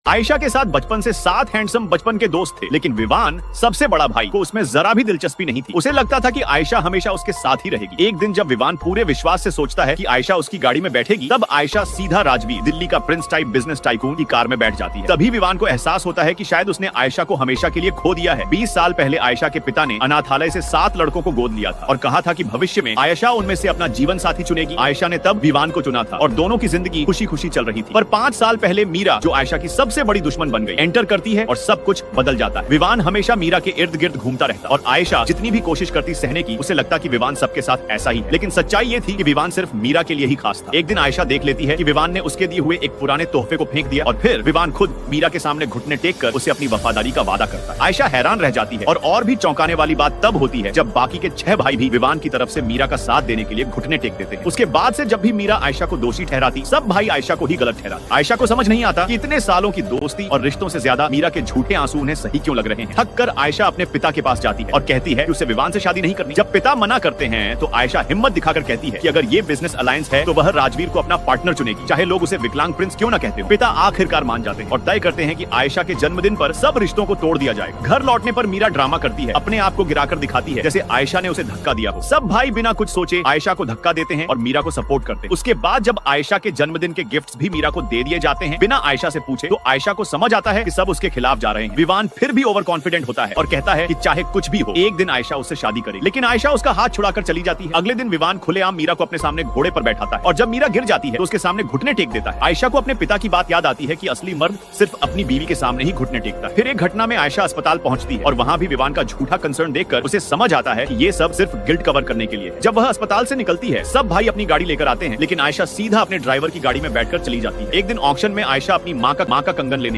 आयशा के साथ बचपन से 7 हैंडसम बचपन के दोस्त थे, लेकिन विवान सबसे बड़ा भाई को उसमें जरा भी दिलचस्पी नहीं थी। उसे लगता था कि आयशा हमेशा उसके साथ ही रहेगी। एक दिन जब विवान पूरे विश्वास से सोचता है कि आयशा उसकी गाड़ी में बैठेगी, तब आयशा सीधा राजवीर, दिल्ली का प्रिंस टाइप बिजनेस टाइकून की कार में बैठ जाती है। तभी विवान को एहसास होता है कि शायद उसने आयशा को हमेशा के लिए खो दिया है। 20 साल पहले आयशा के पिता ने अनाथालय से 7 लड़कों को गोद लिया था और कहा था कि भविष्य में आयशा उनमें से अपना जीवन साथी चुनेगी। आयशा ने तब विवान को चुना था और दोनों की जिंदगी खुशी खुशी चल रही थी। पर 5 साल पहले मीरा, जो आयशा की सबसे बड़ी दुश्मन बन गई, एंटर करती है और सब कुछ बदल जाता है। विवान हमेशा मीरा के इर्द गिर्द घूमता रहता और आयशा जितनी भी कोशिश करती सहने की, उसे लगता कि विवान सबके साथ ऐसा ही है। लेकिन सच्चाई ये थी कि विवान सिर्फ मीरा के लिए ही खास था। एक दिन आयशा देख लेती है कि विवान ने उसके दिए हुए एक पुराने तोहफे को फेंक दिया और फिर विवान खुद मीरा के सामने घुटने टेक कर उसे अपनी वफादारी का वादा करता है। आयशा हैरान रह जाती है और भी चौंकाने वाली बात तब होती है जब बाकी के 6 भाई भी विवान की तरफ से मीरा का साथ देने के लिए घुटने टेक देते हैं। उसके बाद से जब भी मीरा आयशा को दोषी ठहराती, सब भाई आयशा को ही गलत ठहराते। आयशा को समझ नहीं आता कि इतने सालों की दोस्ती और रिश्तों से ज्यादा मीरा के झूठे आंसू उन्हें सही क्यों लग रहे हैं। थक कर आयशा अपने पिता के पास जाती है और कहती है कि उसे विवान से शादी नहीं करनी। जब पिता मना करते हैं तो आयशा हिम्मत दिखाकर कहती है कि अगर ये बिजनेस अलायंस है तो वह राजवीर को अपना पार्टनर चुनेगी, चाहे लोग उसे विकलांग प्रिंस क्यों न कहते हो। पिता आखिरकार मान जाते हैं और तय करते हैं कि आयशा के जन्मदिन पर सब रिश्तों को तोड़ दिया जाए। घर लौटने पर मीरा ड्रामा करती है, अपने आप को गिराकर दिखाती है जैसे आयशा ने उसे धक्का दिया हो। सब भाई बिना कुछ सोचे आयशा को धक्का देते हैं और मीरा को सपोर्ट करते हैं। उसके बाद जब आयशा के जन्मदिन के गिफ्ट्स भी मीरा को दे दिए जाते हैं बिना आयशा से पूछे, तो आयशा को समझ आता है कि सब उसके खिलाफ जा रहे हैं। विवान फिर भी ओवर कॉन्फिडेंट होता है और कहता है कि चाहे कुछ भी हो, एक दिन आयशा उससे शादी करेगी। लेकिन आयशा उसका हाथ छुड़ाकर चली जाती है। अगले दिन विवान खुलेआम मीरा को अपने सामने घोड़े पर बैठाता है और जब मीरा गिर जाती है तो उसके सामने घुटने टेक देता है। आयशा को अपने पिता की बात याद आती है कि असली मर्द सिर्फ अपनी बीवी के सामने ही घुटने टेकता है। फिर एक घटना में आयशा अस्पताल पहुंचती है और वहां भी विवान का झूठा कंसर्न देखकर उसे समझ आता है कि ये सब सिर्फ गिल्ट कवर करने के लिए। जब वह अस्पताल से निकलती है, सब भाई अपनी गाड़ी लेकर आते हैं, लेकिन आयशा सीधा अपने ड्राइवर की गाड़ी में बैठकर चली जाती है। एक दिन ऑक्शन में आयशा अपनी माँ का कंगन लेने